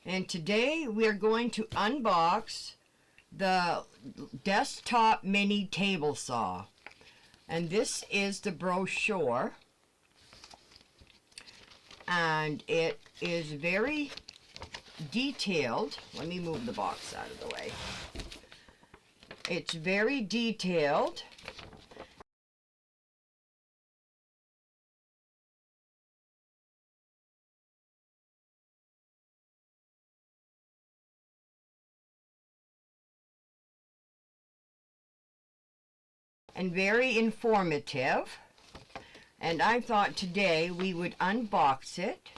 And today we are going to unbox the desktop mini table saw. And this is the brochure. And it is very detailed. Let me move the box out of the way. It's very detailed. And very informative, and I thought today we would unbox it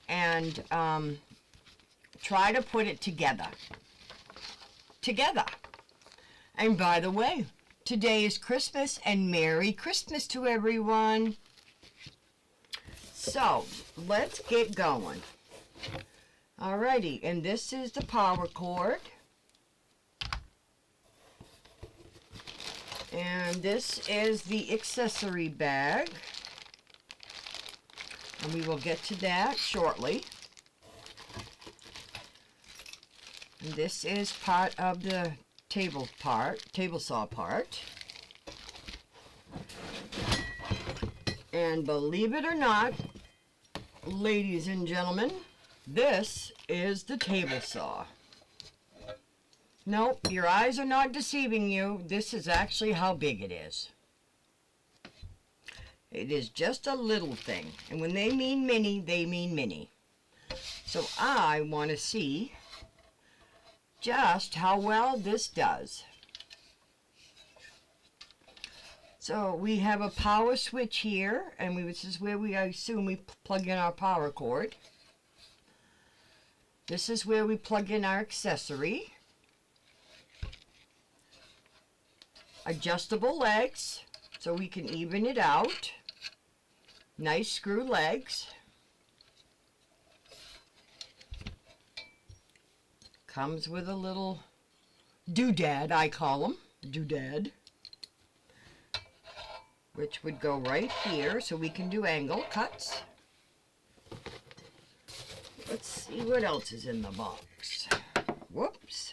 and try to put it together. And by the way, today is Christmas, and Merry Christmas to everyone. So let's get going. Alrighty, and this is the power cord. And this is the accessory bag, and we will get to that shortly. And this is part of the table saw part. And believe it or not, ladies and gentlemen, this is the table saw. Nope, your eyes are not deceiving you. This is actually how big it is. It is just a little thing. And when they mean mini, they mean mini. So I want to see just how well this does. So we have a power switch here, and this is where I assume we plug in our power cord. This is where we plug in our accessory. Adjustable legs, so we can even it out. Nice screw legs. Comes with a little doodad, I call them, doodad, which would go right here, so we can do angle cuts. Let's see what else is in the box. Whoops.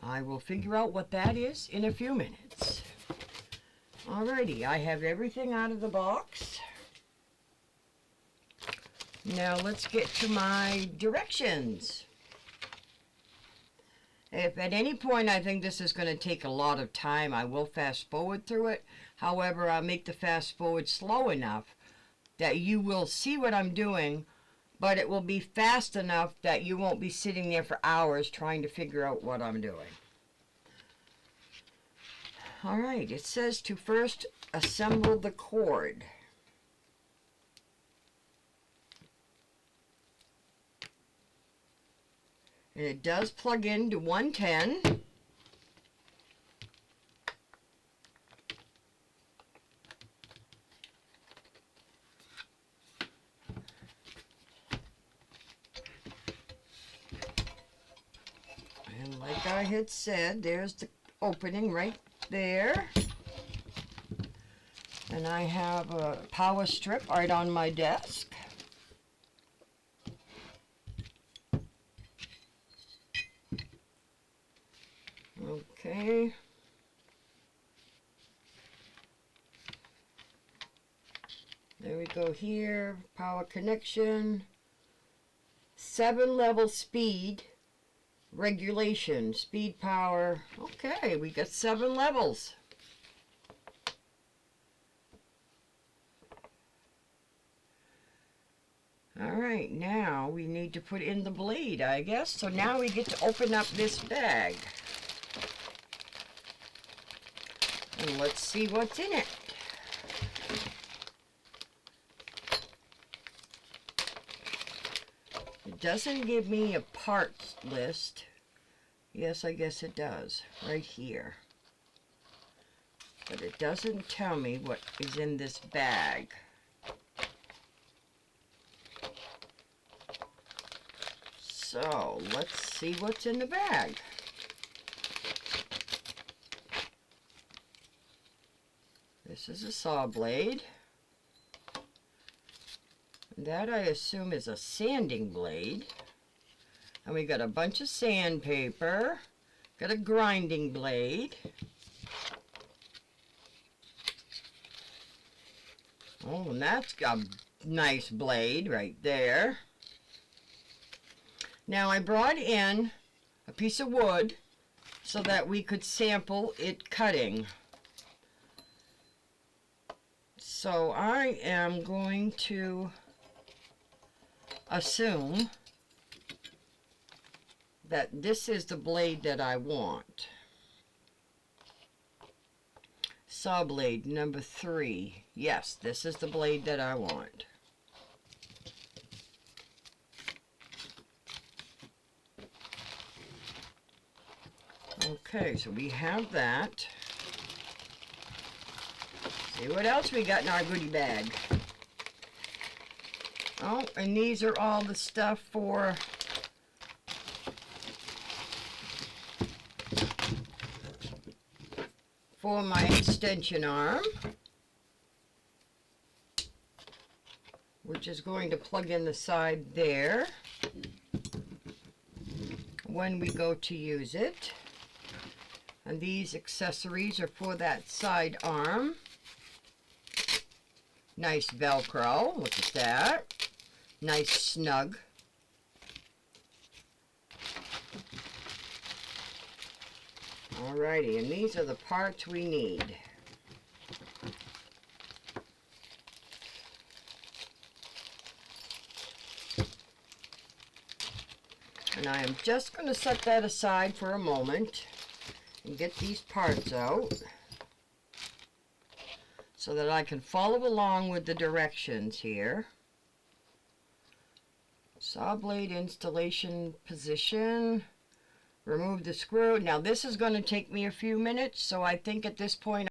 I will figure out what that is in a few minutes. Alrighty, I have everything out of the box. Now let's get to my directions. If at any point I think this is going to take a lot of time, I will fast forward through it. However, I'll make the fast forward slow enough that you will see what I'm doing, but it will be fast enough that you won't be sitting there for hours trying to figure out what I'm doing. Alright, it says to first assemble the cord. And it does plug into 110. And like I had said, there's the opening right there. And I have a power strip right on my desk. Okay. There we go here. Power connection. 7-level speed. Regulation, speed, power. Okay, we got 7 levels. Alright, now we need to put in the blade, I guess. So now we get to open up this bag. And let's see what's in it. It doesn't give me a parts list. Yes, I guess it does, right here. But it doesn't tell me what is in this bag. So, let's see what's in the bag. This is a saw blade. That I assume is a sanding blade. And we got a bunch of sandpaper. Got a grinding blade. Oh, and that's a nice blade right there. Now I brought in a piece of wood so that we could sample it cutting. So I am going to assume that this is the blade that I want. Saw blade number 3. Yes, this is the blade that I want. Okay, so we have that. See what else we got in our goodie bag. Oh, and these are all the stuff for my extension arm, which is going to plug in the side there when we go to use it. And these accessories are for that side arm. Nice Velcro, look at that. Nice snug. Alrighty, and these are the parts we need. And I am just going to set that aside for a moment and get these parts out so that I can follow along with the directions here. Saw blade installation position. Remove the screw. Now this is going to take me a few minutes, so I think at this point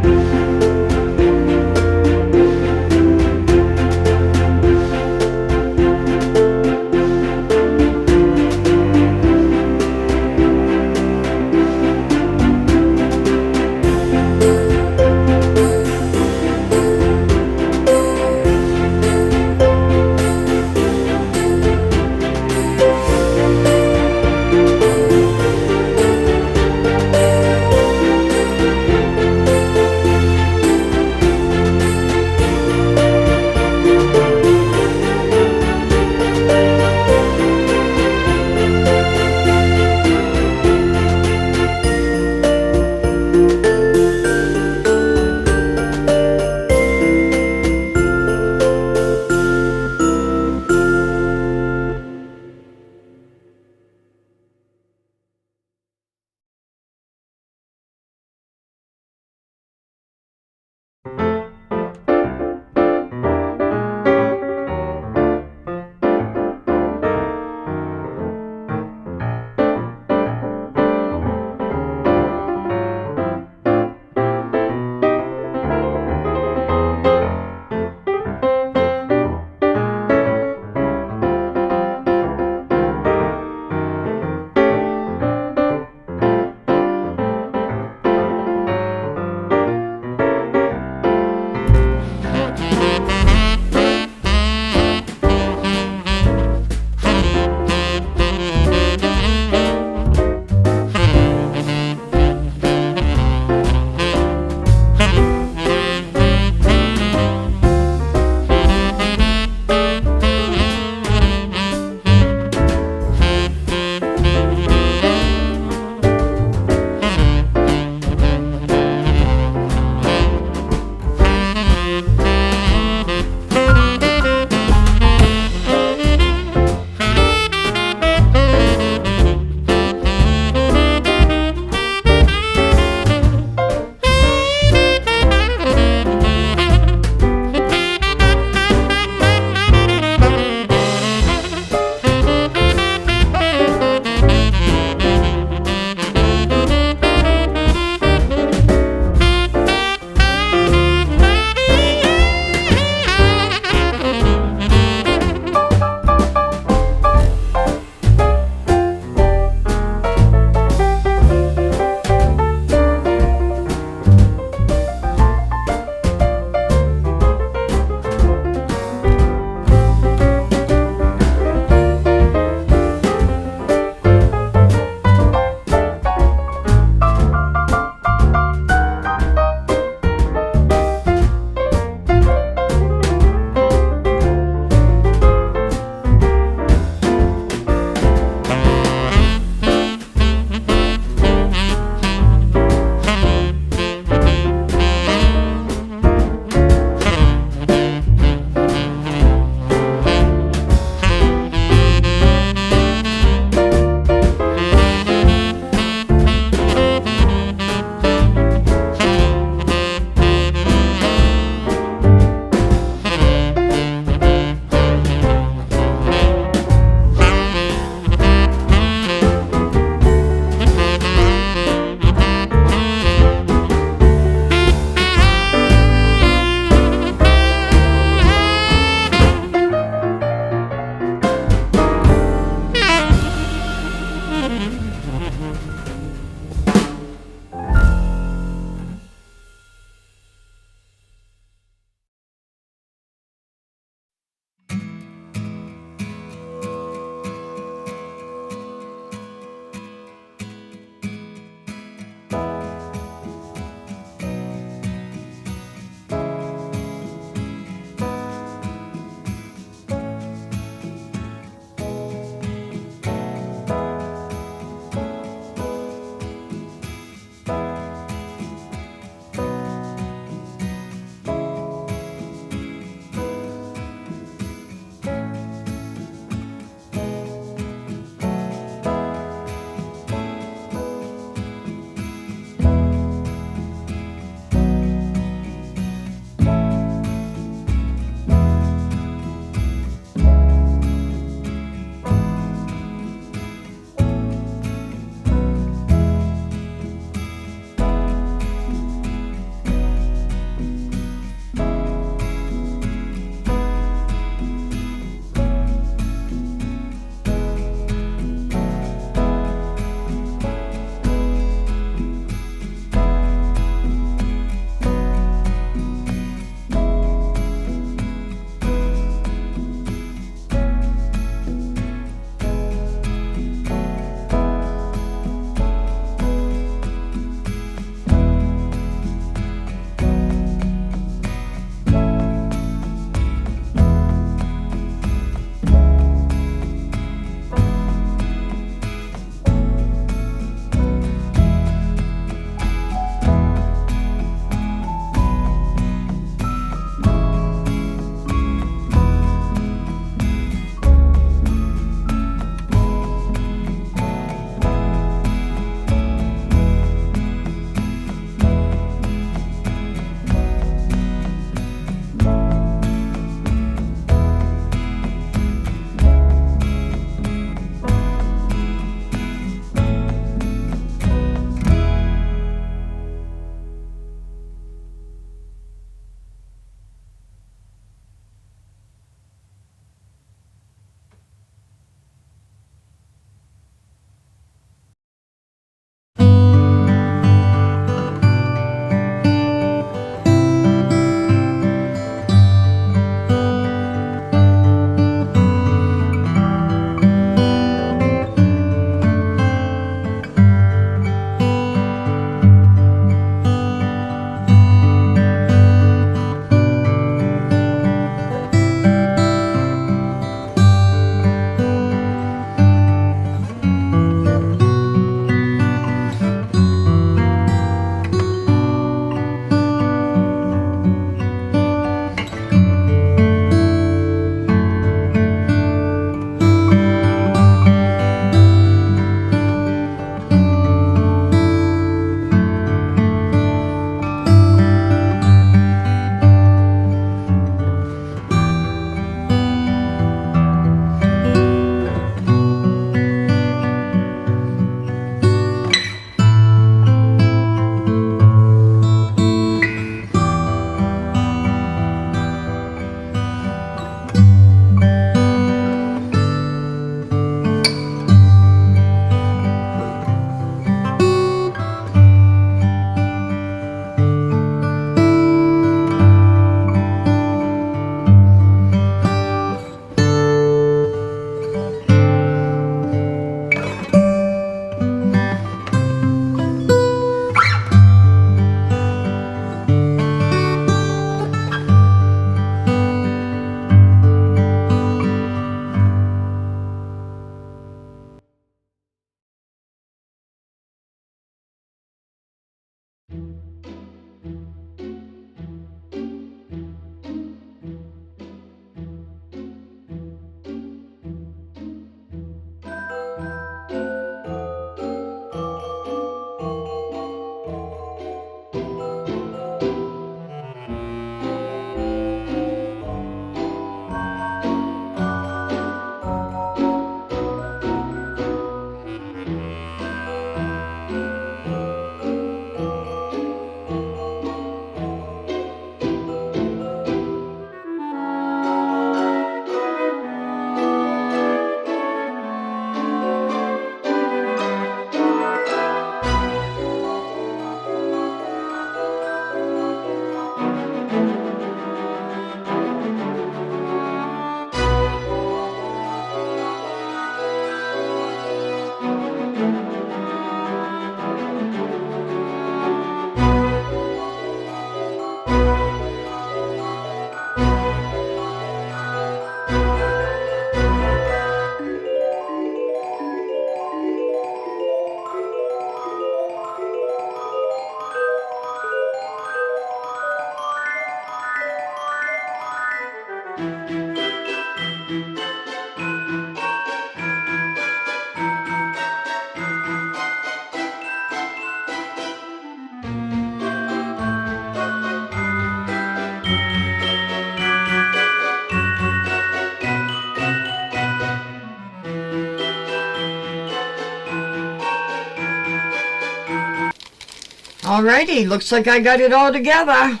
Alrighty, looks like I got it all together.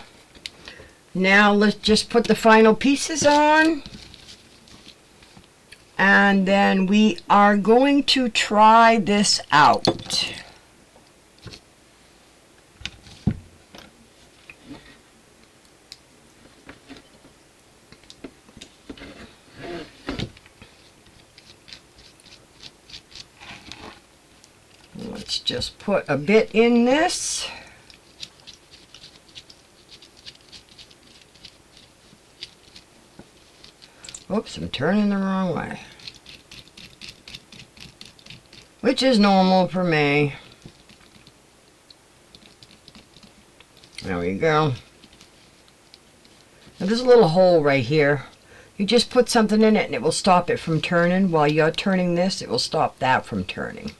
Now let's just put the final pieces on. And then we are going to try this out. Let's just put a bit in this. Oops, I'm turning the wrong way. Which is normal for me. There we go. Now there's a little hole right here. You just put something in it and it will stop it from turning. While you're turning this, it will stop that from turning.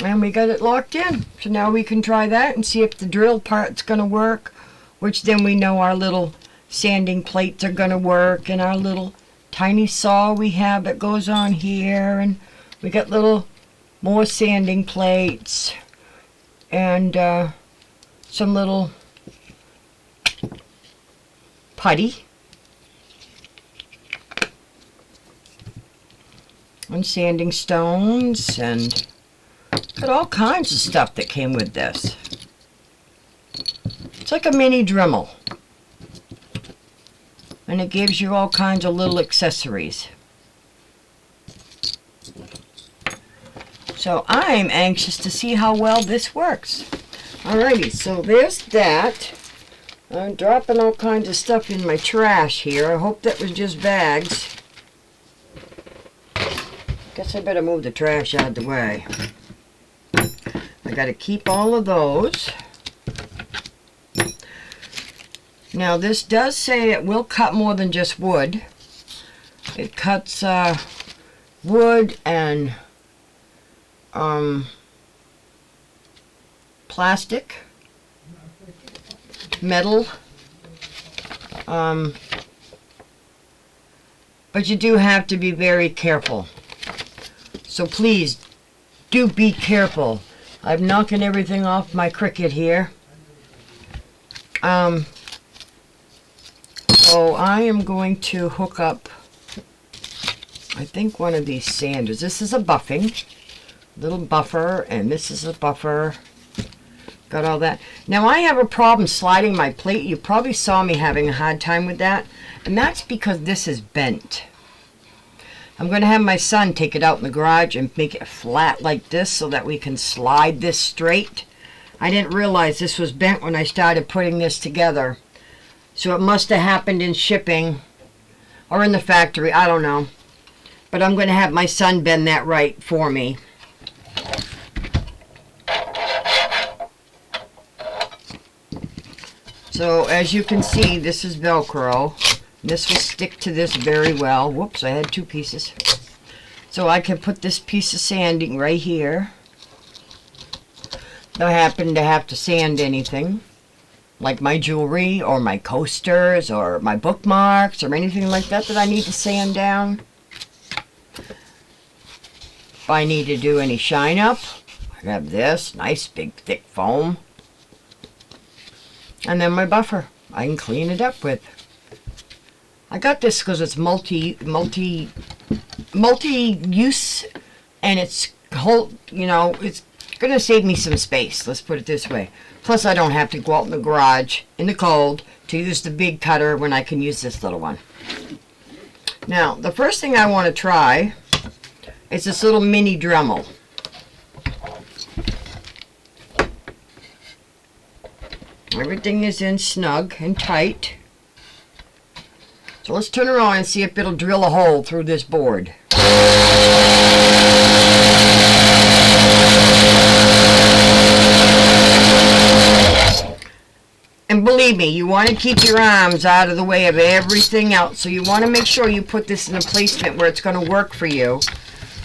And we got it locked in. So now we can try that and see if the drill part's going to work. Which then we know our little sanding plates are going to work. And our little tiny saw we have that goes on here. And we got little more sanding plates. And some little putty. And sanding stones. And got all kinds of stuff that came with this. It's like a mini Dremel. And it gives you all kinds of little accessories. So I'm anxious to see how well this works. Alrighty, so there's that. I'm dropping all kinds of stuff in my trash here. I hope that was just bags. Guess I better move the trash out of the way. I got to keep all of those. Now this does say it will cut more than just wood. It cuts wood and plastic, metal, but you do have to be very careful. So please do be careful. I'm knocking everything off my Cricut here. So I am going to hook up, I think, one of these sanders. This is a buffing, little buffer, and this is a buffer. Got all that. Now I have a problem sliding my plate. You probably saw me having a hard time with that, and that's because this is bent. I'm going to have my son take it out in the garage and make it flat like this so that we can slide this straight. I didn't realize this was bent when I started putting this together. So it must have happened in shipping or in the factory. I don't know. But I'm going to have my son bend that right for me. So as you can see, this is Velcro. This will stick to this very well. Whoops, I had two pieces. So I can put this piece of sanding right here. Don't happen to have to sand anything, like my jewelry or my coasters or my bookmarks or anything like that that I need to sand down. If I need to do any shine up, I have this nice big thick foam. And then my buffer I can clean it up with. I got this because it's multi-use, and it's whole, you know, it's gonna save me some space, let's put it this way. Plus I don't have to go out in the garage in the cold to use the big cutter when I can use this little one. Now the first thing I want to try is this little mini Dremel. Everything is in snug and tight. So let's turn around and see if it'll drill a hole through this board. And believe me, you want to keep your arms out of the way of everything else. So you want to make sure you put this in a placement where it's going to work for you,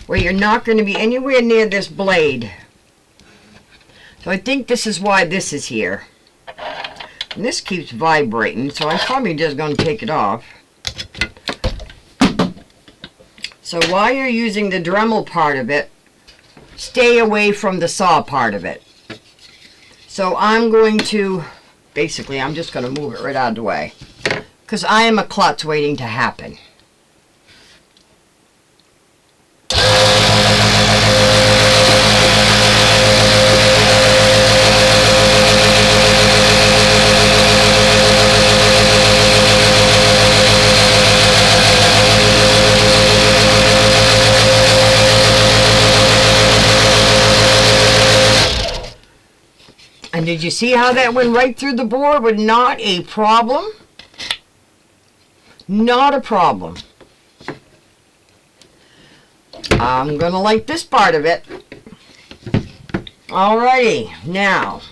where you're not going to be anywhere near this blade. So I think this is why this is here. And this keeps vibrating, so I'm probably just going to take it off. So while you're using the Dremel part of it, stay away from the saw part of it. So I'm going to, basically, I'm just going to move it right out of the way, because I am a klutz waiting to happen. And did you see how that went right through the board with not a problem? Not a problem. I'm going to like this part of it. Alrighty, now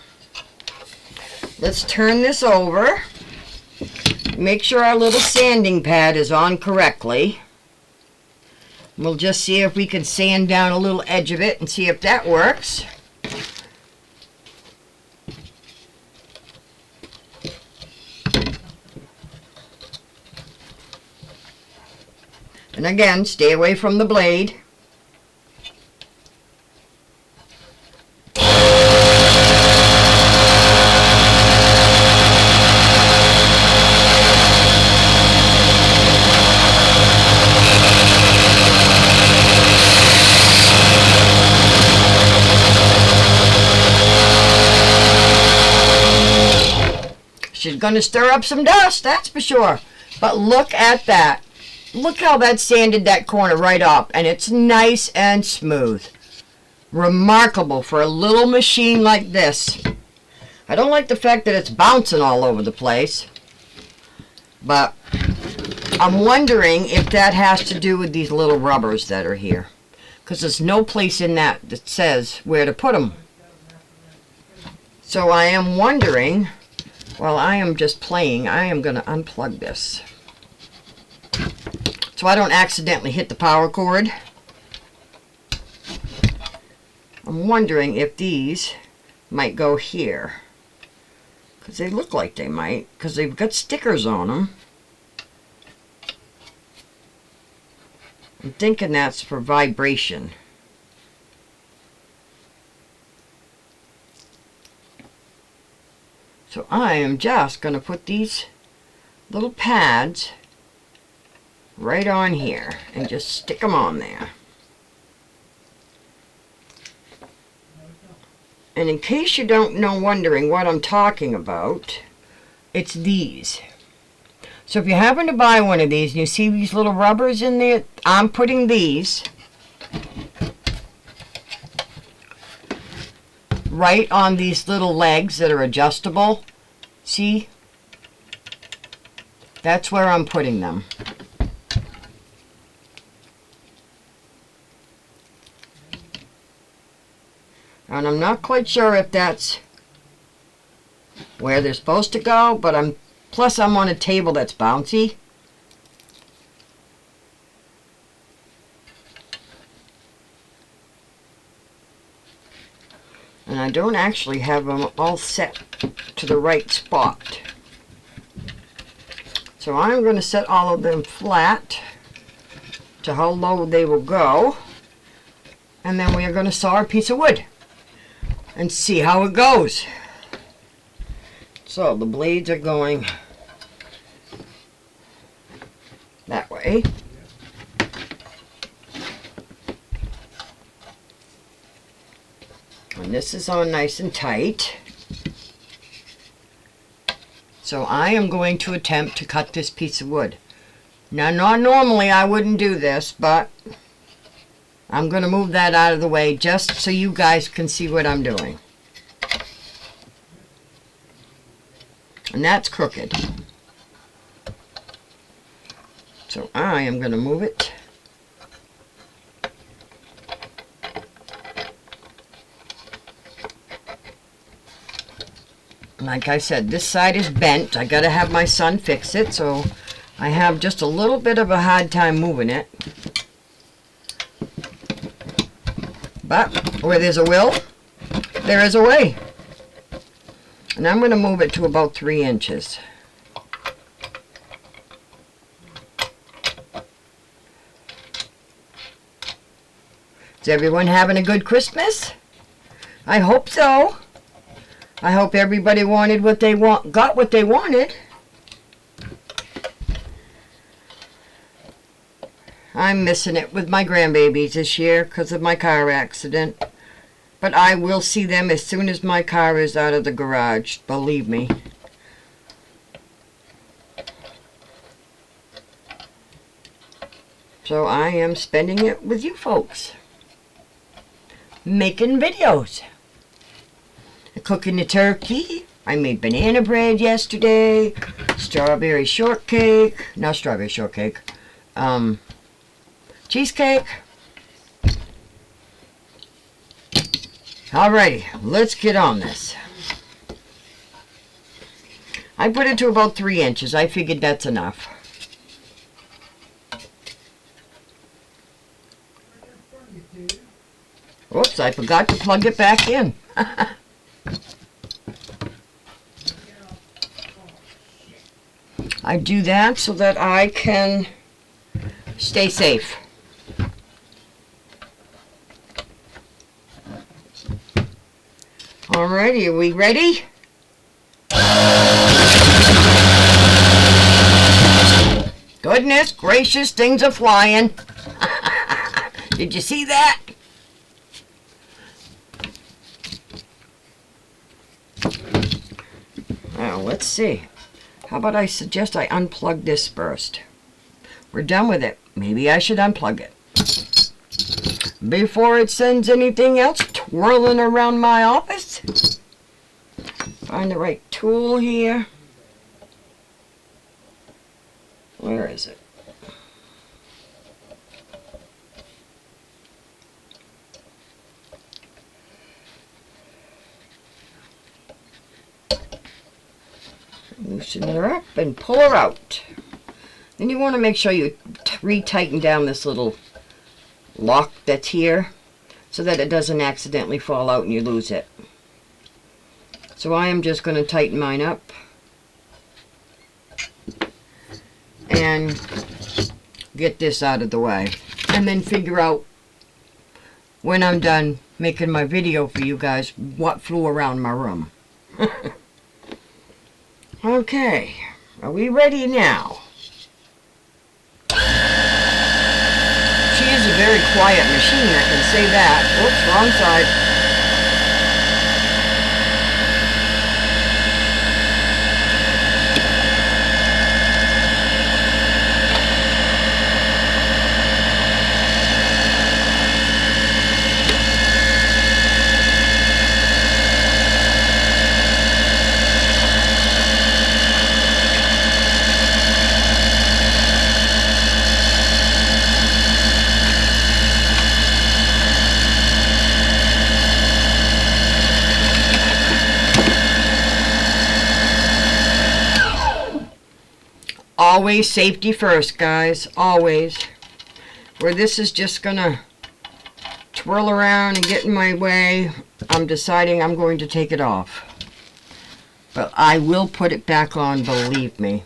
let's turn this over. Make sure our little sanding pad is on correctly. We'll just see if we can sand down a little edge of it and see if that works. And again, stay away from the blade. She's going to stir up some dust, that's for sure. But look at that. Look how that sanded that corner right up, and it's nice and smooth. Remarkable for a little machine like this. I don't like the fact that it's bouncing all over the place, but I'm wondering if that has to do with these little rubbers that are here, because there's no place in that says where to put them. So I am wondering, while I am just playing, I am going to unplug this, so I don't accidentally hit the power cord. I'm wondering if these might go here, because they look like they might, because they've got stickers on them. I'm thinking that's for vibration. So I am just going to put these little pads right on here and just stick them on there. And in case you don't know, wondering what I'm talking about, it's these. So if you happen to buy one of these and you see these little rubbers in there, I'm putting these right on these little legs that are adjustable. See? That's where I'm putting them. And I'm not quite sure if that's where they're supposed to go, but plus I'm on a table that's bouncy. And I don't actually have them all set to the right spot. So I'm going to set all of them flat to how low they will go. And then we are going to saw a piece of wood and see how it goes. So the blades are going that way. And this is on nice and tight. So I am going to attempt to cut this piece of wood. Now, not normally I wouldn't do this, but I'm going to move that out of the way just so you guys can see what I'm doing. And that's crooked. So I am going to move it. Like I said, this side is bent. I got to have my son fix it, so I have just a little bit of a hard time moving it. But where there's a will, there is a way. And I'm going to move it to about 3 inches. It's Is everyone having a good Christmas? I hope so. I hope everybody wanted what they got what they wanted. I'm missing it with my grandbabies this year because of my car accident. But I will see them as soon as my car is out of the garage, believe me. So I am spending it with you folks. Making videos. Cooking the turkey. I made banana bread yesterday. Strawberry shortcake. Not strawberry shortcake. Cheesecake. Alrighty, let's get on this. I put it to about 3 inches. I figured that's enough. Oops, I forgot to plug it back in. I do that so that I can stay safe. Alrighty, are we ready? Goodness gracious, things are flying. Did you see that? Now, let's see. How about I suggest I unplug this first? We're done with it. Maybe I should unplug it before it sends anything else twirling around my office. Find the right tool here. Where is it? Loosen her up and pull her out. Then you want to make sure you retighten down this little lock that's here so that it doesn't accidentally fall out and you lose it. So I am just going to tighten mine up and get this out of the way, and then figure out when I'm done making my video for you guys what flew around my room. Okay, are we ready now? She is a very quiet machine, I can say that. Oops, wrong side. Always safety first, guys. Always. Where this is just gonna twirl around and get in my way, I'm deciding I'm going to take it off. But I will put it back on, believe me.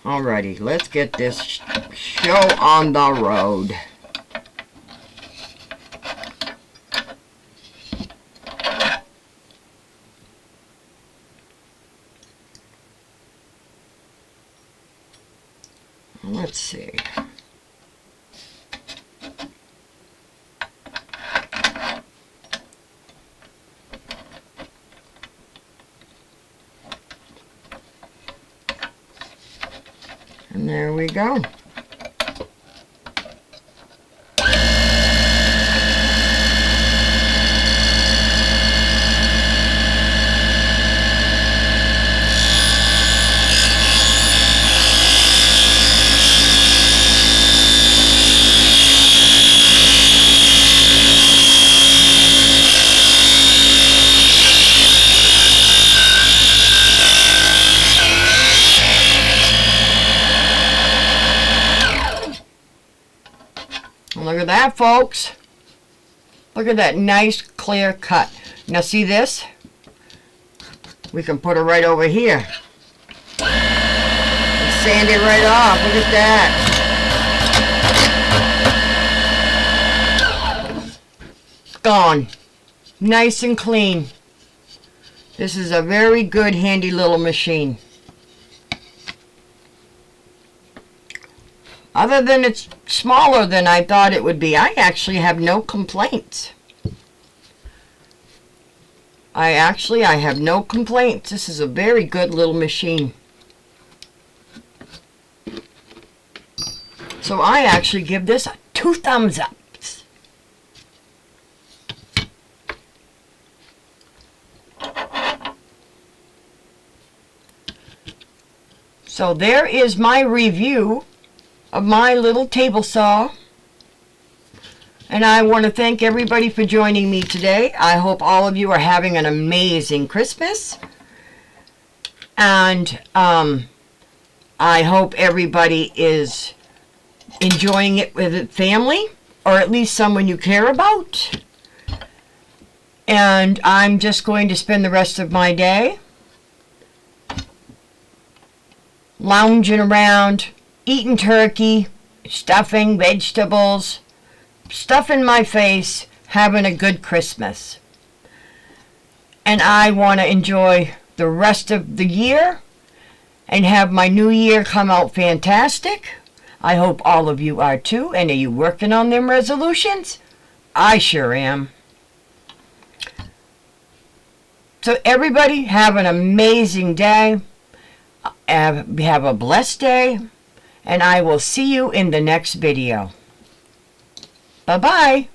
Alrighty, let's get this show on the road. Let's see. And there we go. Look at that, folks. Look at that nice clear cut. Now see this? We can put it right over here. You sand it right off. Look at that. Gone. Nice and clean. This is a very good, handy little machine. Other than it's smaller than I thought it would be, I actually have no complaints. I have no complaints. This is a very good little machine. So I actually give this 2 thumbs up. So there is my review of my little table saw. And I want to thank everybody for joining me today. I hope all of you are having an amazing Christmas. And I hope everybody is enjoying it with a family, or at least someone you care about. And I'm just going to spend the rest of my day lounging around, eating turkey, stuffing vegetables, stuffing my face, having a good Christmas. And I want to enjoy the rest of the year and have my new year come out fantastic. I hope all of you are too. And are you working on them resolutions? I sure am. So everybody have an amazing day. Have a blessed day. And I will see you in the next video. Bye-bye.